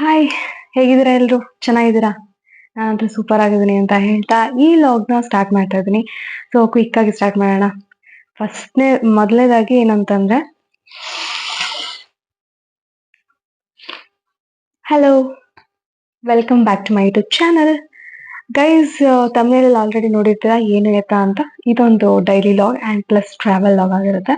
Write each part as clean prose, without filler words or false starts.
Hi, ಹೇಗಿದ್ದೀರಾ ಎಲ್ರು? ಚೆನ್ನಾಗಿದ್ದೀರಾ? ನಾನಂತೂ ಸೂಪರ್ ಆಗಿದ್ದೀನಿ ಅಂತ ಹೇಳ್ತಾ ಈ ಲಾಗ್‌ನ ಸ್ಟಾರ್ಟ್ ಮಾಡ್ತಾ ಇದ್ದೀನಿ. ಸೊ ಕ್ವಿಕ್ ಆಗಿ ಸ್ಟಾರ್ಟ್ ಮಾಡೋಣ. ಮೊದಲನೇದಾಗಿ ಏನಂತಂದ್ರೆ, hello, welcome back to my YouTube channel. Guys, ತಮಿಳಲ್ಲಿ ಆಲ್ರೆಡಿ ನೋಡಿರ್ತೀರಾ ಏನು ಎತ್ತಾ ಅಂತ. ಇದೊಂದು daily log and plus travel log ಆಗಿರುತ್ತೆ.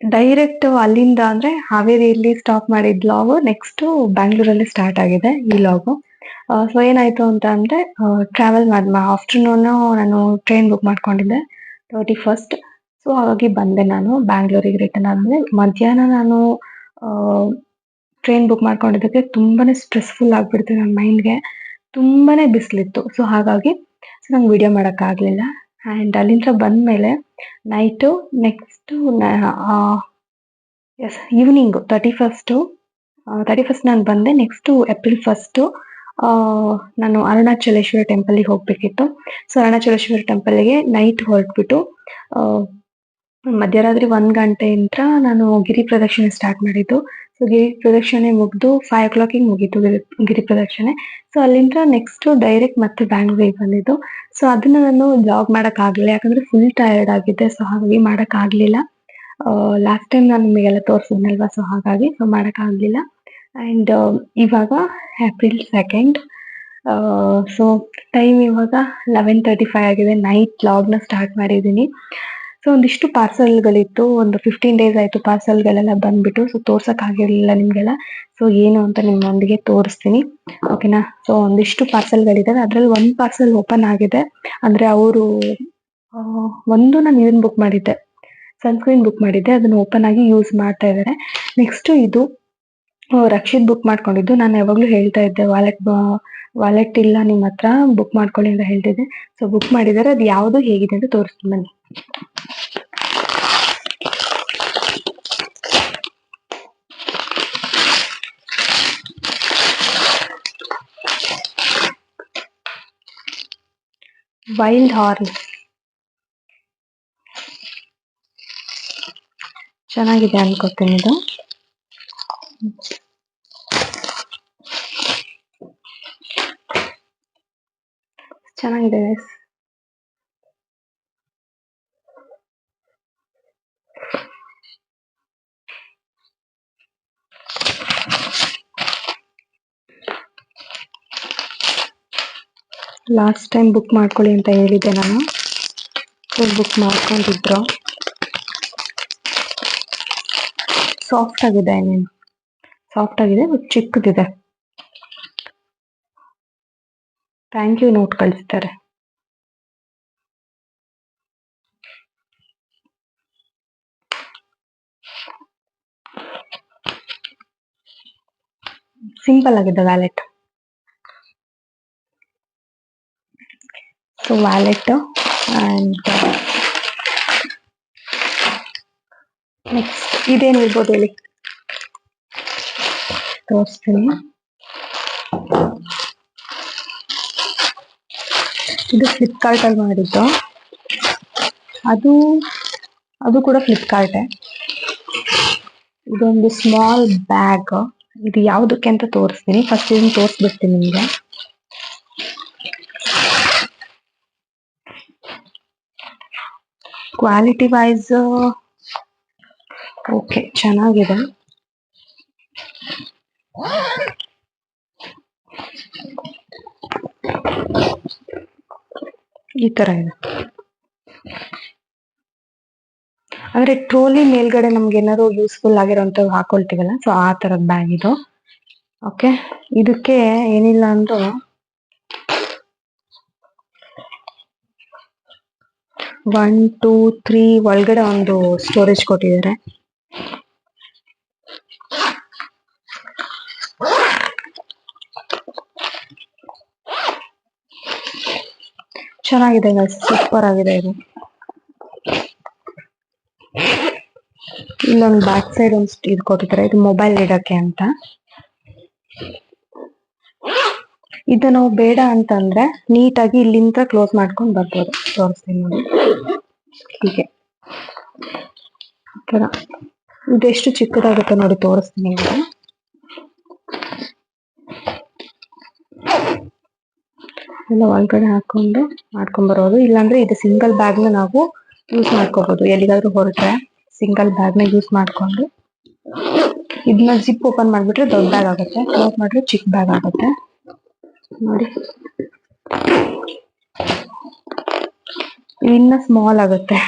ಡೈರೆಕ್ಟ್ ಅಲ್ಲಿಂದ ಅಂದ್ರೆ ಹಾವೇರಿಯಲ್ಲಿ ಸ್ಟಾಪ್ ಮಾಡಿದ ಲಾಗು ನೆಕ್ಸ್ಟ್ ಬ್ಯಾಂಗ್ಳೂರಲ್ಲಿ ಸ್ಟಾರ್ಟ್ ಆಗಿದೆ ಈ ಲಾಗು. ಸೊ ಏನಾಯ್ತು ಅಂತ ಅಂದ್ರೆ, ಟ್ರಾವೆಲ್ ಆಫ್ಟರ್ನೂನ್ ನಾನು ಟ್ರೈನ್ ಬುಕ್ ಮಾಡ್ಕೊಂಡಿದ್ದೆ 31st. ಸೊ ಹಾಗಾಗಿ ಬಂದೆ ನಾನು ಬ್ಯಾಂಗ್ಳೂರಿಗೆ ರಿಟರ್ನ್ ಆದ್ಮೇಲೆ. ಮಧ್ಯಾಹ್ನ ನಾನು ಟ್ರೈನ್ ಬುಕ್ ಮಾಡ್ಕೊಂಡಿದ್ದಕ್ಕೆ ತುಂಬಾನೇ ಸ್ಟ್ರೆಸ್ಫುಲ್ ಆಗ್ಬಿಡ್ತು ನನ್ನ ಮೈಂಡ್ಗೆ. ತುಂಬಾನೇ ಬಿಸಿಲಿತ್ತು. ಸೊ ಹಾಗಾಗಿ ನಂಗೆ ವಿಡಿಯೋ ಮಾಡೋಕ್ಕಾಗಲಿಲ್ಲ. ಆ್ಯಂಡ್ ಅಲ್ಲಿಂದ ಬಂದಮೇಲೆ night next S evening 31st ನಾನು ಬಂದೆ. ನೆಕ್ಸ್ಟು ಏಪ್ರಿಲ್ 1 ನಾನು ಅರುಣಾಚಲೇಶ್ವರ ಟೆಂಪಲ್ಗೆ ಹೋಗ್ಬೇಕಿತ್ತು. ಸೊ ಅರುಣಾಚಲೇಶ್ವರ ಟೆಂಪಲ್ಗೆ ನೈಟ್ ಹೊರಟ್ಬಿಟ್ಟು ಮಧ್ಯರಾತ್ರಿ 1 ಗಂಟೆಯಿಂದ ನಾನು ಗಿರಿ ಪ್ರದಕ್ಷಿಣೆ ಸ್ಟಾರ್ಟ್ ಮಾಡಿದ್ದು. ಸೊ ಗಿರಿ ಪ್ರದಕ್ಷಿಣೆ ಮುಗಿದು 5 o'clock ಮುಗೀತು ಗಿರಿ ಪ್ರದಕ್ಷಿಣೆ. ಸೊ ಅಲ್ಲಿಂದ ನೆಕ್ಸ್ಟ್ ಡೈರೆಕ್ಟ್ ಮತ್ತೆ ಬ್ಯಾಂಗ್ಳೂರಿಗೆ ಬಂದಿದ್ದು. ಸೊ ಅದನ್ನ ನಾನು ಬ್ಲಾಗ್ ಮಾಡೋಕ್ಕಾಗಲಿಲ್ಲ, ಯಾಕಂದ್ರೆ ಫುಲ್ ಟಯರ್ಡ್ ಆಗಿದ್ದೆ. ಸೊ ಹಾಗಾಗಿ ಮಾಡೋಕ್ಕಾಗಲಿಲ್ಲ. ಲಾಸ್ಟ್ ಟೈಮ್ ನಾನು ನಿಮಗೆಲ್ಲ ತೋರಿಸಿದ್ನಲ್ವಾ, ಸೊ ಹಾಗಾಗಿ ಮಾಡೋಕ್ಕಾಗಲಿಲ್ಲ. ಆ್ಯಂಡ್ ಇವಾಗ ಏಪ್ರಿಲ್ 2. ಸೊ ಟೈಮ್ ಇವಾಗ 11:35 ಆಗಿದೆ. ನೈಟ್ ಲಾಗ್ನ ಸ್ಟಾರ್ಟ್ ಮಾಡಿದ್ದೀನಿ. ಸೊ ಒಂದಿಷ್ಟು ಪಾರ್ಸಲ್ಗಳಿತ್ತು, ಒಂದು 15 days ಆಯಿತು ಪಾರ್ಸಲ್ಗಳೆಲ್ಲ ಬಂದ್ಬಿಟ್ಟು. ಸೊ ತೋರ್ಸೋಕ್ಕಾಗಿರಲಿಲ್ಲ ನಿಮಗೆಲ್ಲ. ಸೊ ಏನು ಅಂತ ನಿಮ್ಮೊಂದಿಗೆ ತೋರಿಸ್ತೀನಿ, ಓಕೆನಾ? ಸೊ ಒಂದಿಷ್ಟು ಪಾರ್ಸಲ್ಗಳಿದ್ದಾವೆ, ಅದರಲ್ಲಿ ಒಂದು ಪಾರ್ಸಲ್ ಓಪನ್ ಆಗಿದೆ. ಅಂದರೆ ಅವರು ಒಂದು ನಾನು ಇದನ್ನು ಬುಕ್ ಮಾಡಿದ್ದೆ, ಸನ್ಸ್ಕ್ರೀನ್ ಬುಕ್ ಮಾಡಿದ್ದೆ, ಅದನ್ನು ಓಪನ್ ಆಗಿ ಯೂಸ್ ಮಾಡ್ತಾ ಇದ್ದಾರೆ. ನೆಕ್ಸ್ಟು ಇದು ರಕ್ಷಿತ್ ಬುಕ್ ಮಾಡ್ಕೊಂಡಿದ್ದು. ನಾನು ಯಾವಾಗಲೂ ಹೇಳ್ತಾ ಇದ್ದೆ ವಾಲೆಟ್ ಇಲ್ಲ ನಿಮ್ಮ ಹತ್ರ, ಬುಕ್ ಮಾಡ್ಕೊಳ್ಳಿ ಅಂತ ಹೇಳ್ತಿದ್ದೆ. ಸೊ ಬುಕ್ ಮಾಡಿದ್ದಾರೆ. ಅದು ಯಾವುದು ಹೇಗಿದೆ ಅಂತ ತೋರಿಸ್ತೀನಿ ಬನ್ನಿ. ವೈಲ್ಡ್ ಹಾರ್ನ್ ಚೆನ್ನಾಗಿದೆ ಅನ್ಕೋತೀನಿ. ಇದು ಚೆನ್ನಾಗಿದೆ. ಲಾಸ್ಟ್ ಟೈಮ್ ಬುಕ್ ಮಾಡ್ಕೊಳ್ಳಿ ಅಂತ ಹೇಳಿದ್ದೆ ನಾನು. ಬುಕ್ ಮಾಡ್ಕೊಂಡಿದ್ರು. ಸಾಫ್ಟ್ ಆಗಿದೆ, ಸಾಫ್ಟ್ ಆಗಿದೆ, ಚಿಕ್ಕದಿದೆ. ಥ್ಯಾಂಕ್ ಯು ನೋಟ್ ಕಳಿಸ್ತಾರೆ. ಸಿಂಪಲ್ ಆಗಿದೆ wallet. So wallet and next ಇದೇನು ಇರ್ಬೋದು ಹೇಳಿ, ತೋರಿಸ್ತೀನಿ. ಇದು ಫ್ಲಿಪ್ಕಾರ್ಟಲ್ಲಿ ಮಾಡಿದ್ದು. ಅದು ಕೂಡ ಫ್ಲಿಪ್ಕಾರ್ಟೇ. ಇದೊಂದು ಸ್ಮಾಲ್ ಬ್ಯಾಗ್. ಇದು ಯಾವುದಕ್ಕೆ ಅಂತ ತೋರಿಸ್ತೀನಿ. ಫಸ್ಟ್ ಇದನ್ನು ತೋರಿಸ್ಬಿಡ್ತೀನಿ ನಿಮಗೆ. ಕ್ವಾಲಿಟಿ ವೈಸ್ ಓಕೆ, ಚೆನ್ನಾಗಿದೆ. ಈ ತರ ಇದೆ. ಅಂದ್ರೆ ಟ್ರೋಲಿ ಮೇಲ್ಗಡೆ ನಮ್ಗೆ ಏನಾದ್ರು ಯೂಸ್ಫುಲ್ ಆಗಿರೋಂಥವು ಹಾಕೊಳ್ತೀವಲ್ಲ, ಸೊ ಆ ತರದ ಬ್ಯಾಗ್ ಇದು. ಓಕೆ, ಇದಕ್ಕೆ ಏನಿಲ್ಲ ಅಂದ್ರೂ 1, 2, 3 ಒಳಗಡೆ ಒಂದು ಸ್ಟೋರೇಜ್ ಕೊಟ್ಟಿದ್ದಾರೆ. ಚೆನ್ನಾಗಿದೆ, ಸೂಪರ್ ಆಗಿದೆ ಇದು. ಇಲ್ಲೊಂದು ಬ್ಯಾಕ್ ಸೈಡ್ ಒಂದು ಇದು ಕೊಟ್ಟಿದ್ದಾರೆ, ಇದು ಮೊಬೈಲ್ ಇಡಕ್ಕೆ ಅಂತ. ಇದು ನಾವು ಬೇಡ ಅಂತಂದ್ರೆ ನೀಟಾಗಿ ಇಲ್ಲಿಂದ ಕ್ಲೋಸ್ ಮಾಡ್ಕೊಂಡು ಬರ್ಬೋದು. ತೋರಿಸ್ತೀನಿ ನೋಡಿ, ಹೀಗೆ. ಇದೆಷ್ಟು ಚಿಕ್ಕದಾಗುತ್ತೆ ನೋಡಿ, ತೋರಿಸ್ತೀನಿ. ಎಲ್ಲ ಒಳಗಡೆ ಹಾಕೊಂಡು ಮಾಡ್ಕೊಂಡ್ಬರೋದು. ಇಲ್ಲಾಂದ್ರೆ ಇದು ಸಿಂಗಲ್ ಬ್ಯಾಗ್ನ ನಾವು ಯೂಸ್ ಮಾಡ್ಕೋಬಹುದು. ಎಲ್ಲಿಗಾದ್ರೂ ಹೊರಟ್ರೆ ಸಿಂಗಲ್ ಬ್ಯಾಗ್ನ ಯೂಸ್ ಮಾಡ್ಕೊಂಡು ಇದನ್ನ ಜಿಪ್ ಓಪನ್ ಮಾಡ್ಬಿಟ್ರೆ ದೊಡ್ಡ ಬ್ಯಾಗ್ ಆಗುತ್ತೆ, ಕ್ಲೋಸ್ ಮಾಡಿದ್ರೆ ಚಿಕ್ಕ ಬ್ಯಾಗ್ ಆಗುತ್ತೆ. ನೋಡಿ, ಇನ್ನ ಸ್ಮಾಲ್ ಆಗುತ್ತೆ.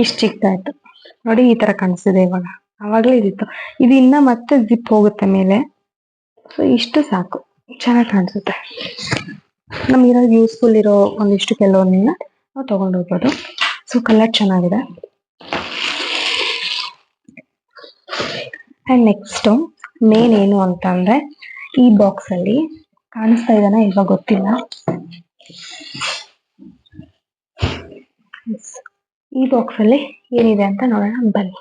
ಇಷ್ಟು ಚಿಕ್ಕದಾಯ್ತು ನೋಡಿ, ಈ ತರ ಕಾಣಿಸ್ತಿದೆ ಇವಾಗ. ಅವಾಗ್ಲೇ ಇದಿತ್ತು, ಇದು ಇನ್ನ ಮತ್ತೆ ಜಿಪ್ ಹೋಗುತ್ತೆ ಮೇಲೆ. ಸೊ ಇಷ್ಟು ಸಾಕು, ಚೆನ್ನಾಗಿ ಕಾಣಿಸುತ್ತೆ. ನಮ್ಗೆ ಯೂಸ್ಫುಲ್ ಇರೋ ಒಂದಿಷ್ಟು ಕೆಲವೊಂದನ್ನ ನಾವು ತಗೊಂಡು ಹೋಗ್ಬೋದು. ಸೊ ಕಲರ್ ಚೆನ್ನಾಗಿದೆ. ಅಂಡ್ ನೆಕ್ಸ್ಟ್ ಮೇನ್ ಏನು ಅಂತ ಅಂದ್ರೆ, ಈ ಬಾಕ್ಸ್ ಅಲ್ಲಿ ಕಾಣಿಸ್ತಾ ಇದಾನ ಇವಾಗ ಗೊತ್ತಿಲ್ಲ, ಈ ಬಾಕ್ಸ್ ಅಲ್ಲಿ ಏನಿದೆ ಅಂತ ನೋಡೋಣ ಬನ್ನಿ.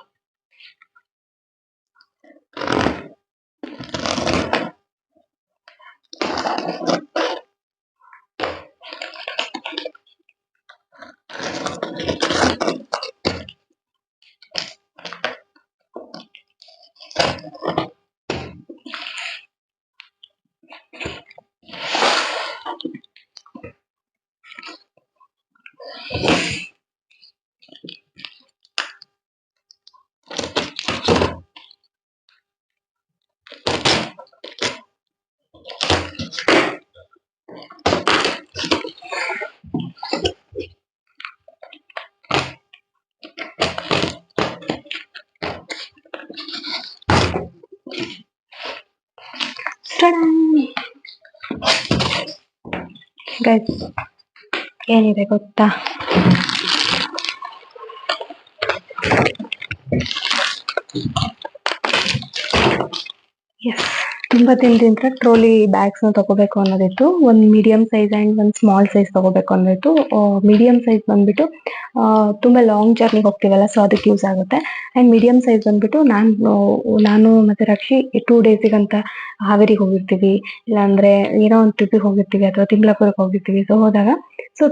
ಗೈಸ್, ಏನಿದೆ ಗೊತ್ತಾ? ಎಸ್, ತುಂಬಾ ದಿನದಿಂದ ಟ್ರೋಲಿ ಬ್ಯಾಗ್ಸ್ ನ ತಗೋಬೇಕು ಅನ್ನೋದಿತ್ತು. ಒಂದು ಮೀಡಿಯಂ ಸೈಜ್ ಅಂಡ್ ಒಂದು ಸ್ಮಾಲ್ ಸೈಜ್ ತಗೋಬೇಕು ಅನ್ನೋದಿತ್ತು. ಮೀಡಿಯಂ ಸೈಜ್ ಬಂದ್ಬಿಟ್ಟು ತುಂಬಾ ಲಾಂಗ್ ಜರ್ನಿ ಹೋಗ್ತೀವಲ್ಲ, ಸೊ ಅದಕ್ಕೆ ಯೂಸ್ ಆಗುತ್ತೆ. ಅಂಡ್ ಮೀಡಿಯಂ ಸೈಜ್ ಬಂದ್ಬಿಟ್ಟು ನಾನು ಮತ್ತೆ ರಕ್ಷಿ 2 ಡೇಸಿಗಂತ ಹಾವೇರಿಗೆ ಹೋಗಿರ್ತೀವಿ, ಇಲ್ಲಾಂದ್ರೆ ಏನೋ ಒಂದು ಟ್ರಿಪ್ಪಿಗೆ ಹೋಗಿರ್ತೀವಿ ಅಥವಾ ತಿಮ್ಲಾಪುರಕ್ಕೆ ಹೋಗಿರ್ತೀವಿ. ಸೊ ಹೋದಾಗ ಸೊ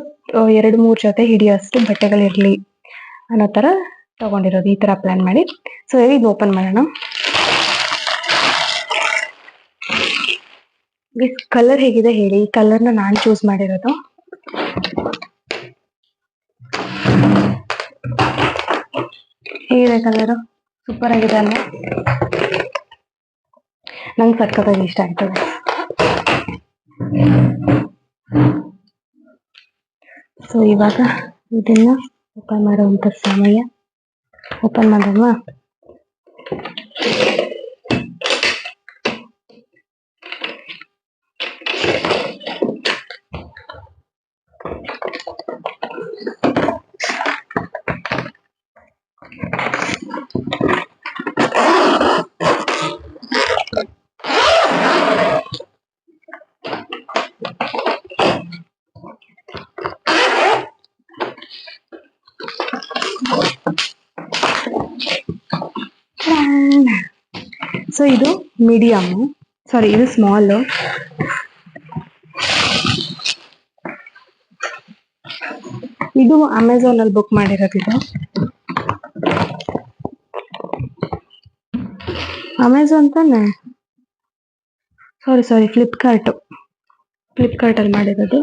2-3 ಜೊತೆ ಹಿಡಿಯೋಷ್ಟು ಬಟ್ಟೆಗಳಿರ್ಲಿ ಅನ್ನೋ ತರ ತಗೊಂಡಿರೋದು, ಈ ತರ ಪ್ಲಾನ್ ಮಾಡಿ. ಸೊ ಇದು ಓಪನ್ ಮಾಡೋಣ. ಕಲರ್ ಹೇಗಿದೆ ಹೇಳಿ? ಈ ಕಲರ್ನ ನಾನು ಚೂಸ್ ಮಾಡಿರೋದು. ಹೇಗಿದೆ ಕಲರ್? ಸೂಪರ್ ಆಗಿದೆ ಅಲ್ವಾ? ನಂಗೆ ಸಕ್ಕತ್ತಾಗಿ ಇಷ್ಟ ಆಗ್ತದೆ. ಸೊ ಇವಾಗ ಇದನ್ನ ಓಪನ್ ಮಾಡುವಂತ ಸಮಯ. ಓಪನ್ ಮಾಡೋಣ. ಸೊ ಇದು ಮೀಡಿಯಂ, ಸಾರಿ ಇದು ಸ್ಮಾಲ್. ಇದು ಅಮೆಝಾನ್ ಅಲ್ಲಿ ಬುಕ್ ಮಾಡಿರೋದು. ಇದು ಅಮೆಝಾನ್ ತಾನೆ? ಸಾರಿ ಫ್ಲಿಪ್ಕಾರ್ಟ್ ಅಲ್ಲಿ ಮಾಡಿರೋದು.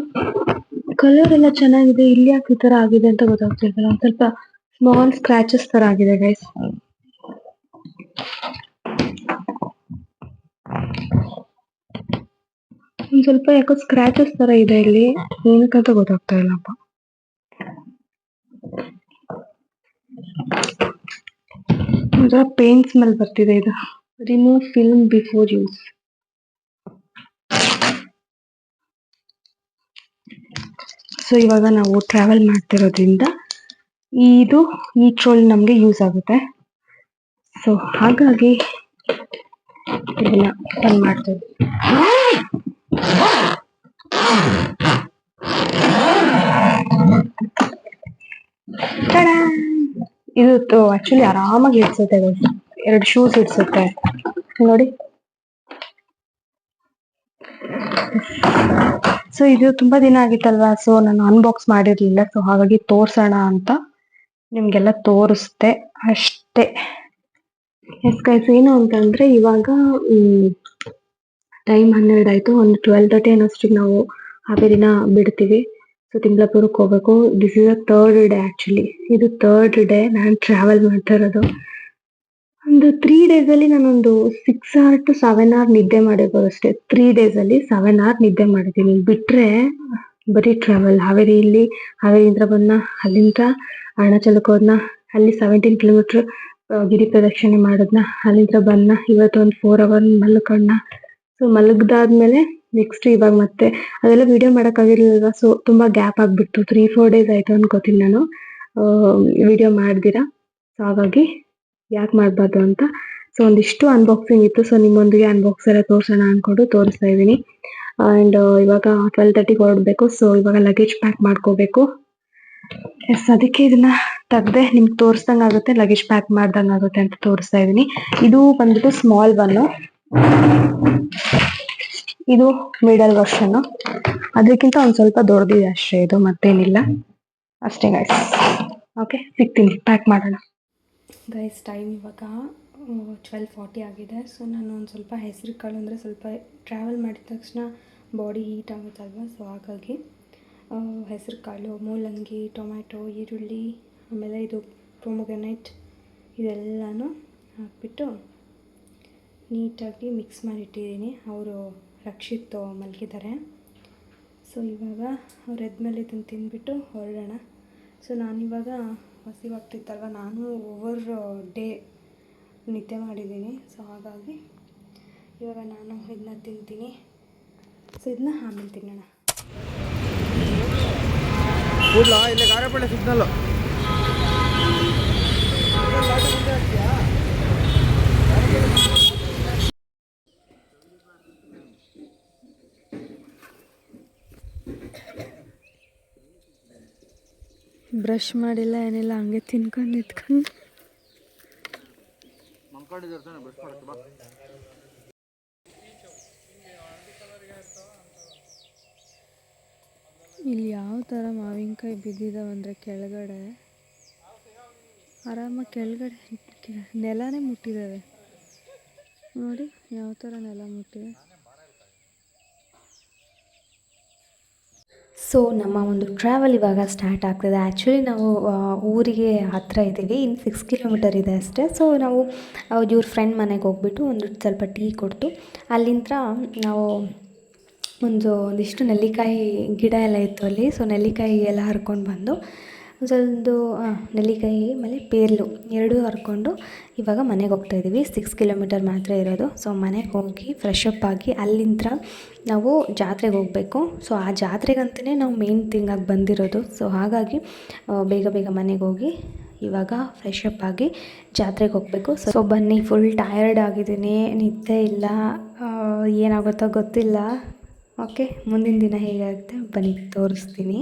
ಕಲರ್ ಎಲ್ಲ ಚೆನ್ನಾಗಿದೆ. ಇಲ್ಲಿ ಯಾಕೆ ಈ ತರ ಆಗಿದೆ ಅಂತ ಗೊತ್ತಾಗ್ತಿಲ್ಲ. ಒಂದ್ ಸ್ವಲ್ಪ ಸ್ಮಾಲ್ ಸ್ಕ್ರಾಚಸ್ ತರ ಆಗಿದೆ ಗೈಸ್. ಒಂದ್ ಸ್ವಲ್ಪ ಯಾಕೋ ಸ್ಕ್ರಾಚಸ್ ತರ ಇದೆ ಇಲ್ಲಿ, ಏನಕ್ಕಂತ ಗೊತ್ತಾಗ್ತಾ ಇಲ್ಲಪ್ಪ. ಒಂಥರ ಪೇಂಟ್ ಸ್ಮೆಲ್ ಬರ್ತಿದೆ. ಇದು remove film before use. So ಇವಾಗ ನಾವು ಟ್ರಾವೆಲ್ ಮಾಡ್ತಿರೋದ್ರಿಂದ ಈ ಟ್ರೋಲ್ ನಮ್ಗೆ ಯೂಸ್ ಆಗುತ್ತೆ. ಸೊ ಹಾಗಾಗಿ ಇದನ್ನ ಓಪನ್ ಮಾಡ್ತೀವಿ. ಇದು ಆಕ್ಚುಲಿ ಆರಾಮಾಗಿ ಇಡ್ಸುತ್ತೆ, 2 ಶೂಸ್ ಇಡ್ಸುತ್ತೆ ನೋಡಿ. ಸೊ ಇದು ತುಂಬಾ ದಿನ ಆಗಿತ್ತಲ್ವಾ, ಸೊ ನಾನು ಅನ್ಬಾಕ್ಸ್ ಮಾಡಿರ್ಲಿಲ್ಲ, ಸೊ ಹಾಗಾಗಿ ತೋರ್ಸೋಣ ಅಂತ ನಿಮ್ಗೆಲ್ಲ ತೋರಿಸ್ದೆ ಅಷ್ಟೇ. ಎಸ್ ಗೈಸ್, ಏನು ಅಂತಂದ್ರೆ ಇವಾಗ ಟೈಮ್ 12 ಆಯ್ತು. ಒಂದು 12:30 ಅನ್ನೋಷ್ಟಿಗೆ ನಾವು ಹಾವೇರಿನ ಬಿಡ್ತೀವಿ. ಸೊ ತಿಮ್ಲಾಪುರಕ್ಕೆ ಹೋಗ್ಬೇಕು. This is a third day actually. ಇದು ಥರ್ಡ್ ಡೇ ನಾನು ಟ್ರಾವೆಲ್ ಮಾಡ್ತಾ ಇರೋದು. ಒಂದು 3 days ಅಲ್ಲಿ ನಾನೊಂದು 6 hour to 7 hour ನಿದ್ದೆ ಮಾಡಿರ್ಬೋದು ಅಷ್ಟೇ. 3 days ಅಲ್ಲಿ 7 hour ನಿದ್ದೆ ಮಾಡಿದ್ದೀನಿ. ಬಿಟ್ರೆ ಬರೀ ಟ್ರಾವೆಲ್. ಹಾವೇರಿಯಿಂದ ಬಂದ, ಅಲ್ಲಿಂದ ಅರುಣಾಚಲಕ್ಕೆ ಹೋದ್ನ, ಅಲ್ಲಿ 17 ಕಿಲೋಮೀಟರ್ ಗಿರಿ ಪ್ರದಕ್ಷಿಣೆ ಮಾಡಿದ್ನ, ಅಲ್ಲಿಂದ ಬಂದ್ನ, ಇವತ್ತು ಒಂದು 4 hour ಮಲ್ಕೊಂಡ್ನ. ಸೊ ಮಲಗ್ದಾದ್ಮೇಲೆ ನೆಕ್ಸ್ಟ್ ಇವಾಗ ಮತ್ತೆ ಅದೆಲ್ಲ ವಿಡಿಯೋ ಮಾಡೋಕ್ಕಾಗಿರ್ಲಿಲ್ವಾ, ಸೊ ತುಂಬಾ ಗ್ಯಾಪ್ ಆಗ್ಬಿಟ್ಟು 3-4 days ಆಯ್ತು ಅನ್ಕೋತೀನಿ ನಾನು ವಿಡಿಯೋ ಮಾಡ್ದಿರಾ. ಸೊ ಹಾಗಾಗಿ ಯಾಕೆ ಮಾಡಬಾರ್ದು ಅಂತ ಸೊ ಒಂದಿಷ್ಟು ಅನ್ಬಾಕ್ಸಿಂಗ್ ಇತ್ತು. ಸೊ ನಿಮ್ಮೊಂದಿಗೆ ಅನ್ಬಾಕ್ಸ್ ಎಲ್ಲ ತೋರ್ಸೋಣ ಅನ್ಕೊಂಡು ತೋರಿಸ್ತಾ ಇದ್ದೀನಿ. ಅಂಡ್ ಇವಾಗ 12:30 ಹೊರಡ್ಬೇಕು. ಸೊ ಇವಾಗ ಲಗೇಜ್ ಪ್ಯಾಕ್ ಮಾಡ್ಕೋಬೇಕು. ಎಸ್, ಅದಕ್ಕೆ ಇದನ್ನ ತೆಗ್ದೆ ನಿಮ್ಗೆ ತೋರಿಸ್ದಂಗೆ ಆಗುತ್ತೆ, ಲಗೇಜ್ ಪ್ಯಾಕ್ ಮಾಡ್ದಂಗೆ ಆಗುತ್ತೆ ಅಂತ ತೋರಿಸ್ತಾ ಇದ್ದೀನಿ. ಇದು ಬಂದ್ಬಿಟ್ಟು ಸ್ಮಾಲ್ ಒನ್, ಇದು ಮಿಡಲ್ ವರ್ಷನ್, ಅದಕ್ಕಿಂತ ಒಂದ್ ಸ್ವಲ್ಪ ದೊಡ್ಡದಿದೆ ಅಷ್ಟೇ. ಇದು ಮತ್ತೇನಿಲ್ಲ ಅಷ್ಟೇ ಗೈಸ್. ಓಕೆ, ಸಿಗ್ತೀನಿ, ಪ್ಯಾಕ್ ಮಾಡೋಣ. ಗೈಸ್, ಟೈಮ್ ಇವಾಗ 12:40 ಆಗಿದೆ. ಸೊ ನಾನು ಒಂದು ಸ್ವಲ್ಪ ಹೆಸರು ಕಾಳು ಅಂದರೆ ಸ್ವಲ್ಪ ಟ್ರಾವೆಲ್ ಮಾಡಿದ ತಕ್ಷಣ ಬಾಡಿ ಹೀಟ್ ಆಗುತ್ತಲ್ವ, ಸೊ ಹಾಗಾಗಿ ಹೆಸರು ಕಾಳು, ಮೂಲಂಗಿ, ಟೊಮ್ಯಾಟೊ, ಈರುಳ್ಳಿ, ಆಮೇಲೆ ಇದು ಪೊಮೊಗ್ರನೇಟ್ ಇದೆಲ್ಲನೂ ಹಾಕ್ಬಿಟ್ಟು ನೀಟಾಗಿ ಮಿಕ್ಸ್ ಮಾಡಿಟ್ಟಿದ್ದೀನಿ. ಅವರು ರಕ್ಷಿತ್ ಮಲಗಿದ್ದಾರೆ. ಸೊ ಇವಾಗ ಅವ್ರು ಎದ್ಮೇಲೆ ಇದನ್ನು ತಿಂದ್ಬಿಟ್ಟು ಹೊರಡೋಣ. ಸೊ ನಾನಿವಾಗ ಹಸಿವಾಗ್ತಿತ್ತಲ್ವ, ನಾನು ಓವರ್ ಡೇ ನಿದ್ದೆ ಮಾಡಿದ್ದೀನಿ. ಸೊ ಹಾಗಾಗಿ ಇವಾಗ ನಾನು ಇದನ್ನ ತಿಂತೀನಿ. ಸೊ ಇದನ್ನ ಆಮೇಲೆ ತಿನ್ನೋಣ. ಸಿಗ್ನಲ್ಲು ಬ್ರಷ್ ಮಾಡಿಲ್ಲ, ಏನಿಲ್ಲ, ಹಂಗೆ ತಿನ್ಕೊಂಡು ನಿಂತ್ಕೊಂಡು ಇಲ್ಲಿ ಯಾವ ಥರ ಮಾವಿನಕಾಯಿ ಬಿದ್ದಿದ್ದಾವಂದರೆ ಕೆಳಗಡೆ ಆರಾಮಾಗಿ ಕೆಳಗಡೆ ನೆಲನೇ ಮುಟ್ಟಿದ್ದಾವೆ ನೋಡಿ, ಯಾವ ಥರ ನೆಲ ಮುಟ್ಟಿದೆ. ಸೊ ನಮ್ಮ ಒಂದು ಟ್ರಾವೆಲ್ ಇವಾಗ ಸ್ಟಾರ್ಟ್ ಆಗ್ತದೆ. ಆ್ಯಕ್ಚುಲಿ ನಾವು ಊರಿಗೆ ಹತ್ತಿರ ಇದ್ದೀವಿ, ಇನ್ನು 6 ಕಿಲೋಮೀಟರ್ ಇದೆ ಅಷ್ಟೇ. ಸೊ ನಾವು ಇವ್ರ ಫ್ರೆಂಡ್ ಮನೆಗೆ ಹೋಗ್ಬಿಟ್ಟು ಒಂದು ಸ್ವಲ್ಪ ಟೀ ಕೊಟ್ಟು ಅಲ್ಲಿಂದ ನಾವು ಒಂದಿಷ್ಟು ನೆಲ್ಲಿಕಾಯಿ ಗಿಡ ಎಲ್ಲ ಇತ್ತು ಅಲ್ಲಿ. ಸೊ ನೆಲ್ಲಿಕಾಯಿ ಎಲ್ಲ ಹರ್ಕೊಂಡು ಬಂದು ಒಂದು ನೆಲ್ಲಿಕಾಯಿ ಆಮೇಲೆ ಪೇರ್ಲು ಎರಡೂ ಹರ್ಕೊಂಡು ಇವಾಗ ಮನೆಗೆ ಹೋಗ್ತಾಯಿದ್ದೀವಿ. 6 ಕಿಲೋಮೀಟರ್ ಮಾತ್ರ ಇರೋದು. ಸೊ ಮನೆಗೆ ಹೋಗಿ ಫ್ರೆಶ್ ಅಪ್ ಆಗಿ ಅಲ್ಲಿಂದ ನಾವು ಜಾತ್ರೆಗೆ ಹೋಗಬೇಕು. ಸೊ ಆ ಜಾತ್ರೆಗಂತಲೇ ನಾವು ಮೇನ್ ಥಿಂಗಾಗಿ ಬಂದಿರೋದು. ಸೊ ಹಾಗಾಗಿ ಬೇಗ ಬೇಗ ಮನೆಗೆ ಹೋಗಿ ಇವಾಗ ಫ್ರೆಶ್ ಅಪ್ ಆಗಿ ಜಾತ್ರೆಗೆ ಹೋಗಬೇಕು. ಸೊ ಬನ್ನಿ, ಫುಲ್ ಟಯರ್ಡ್ ಆಗಿದ್ದೀನಿ, ನಿದ್ದೆ ಇಲ್ಲ, ಏನಾಗುತ್ತೋ ಗೊತ್ತಿಲ್ಲ. ಓಕೆ, ಮುಂದಿನ ದಿನ ಹೇಗಾಗುತ್ತೆ ಬನ್ನಿ ತೋರಿಸ್ತೀನಿ.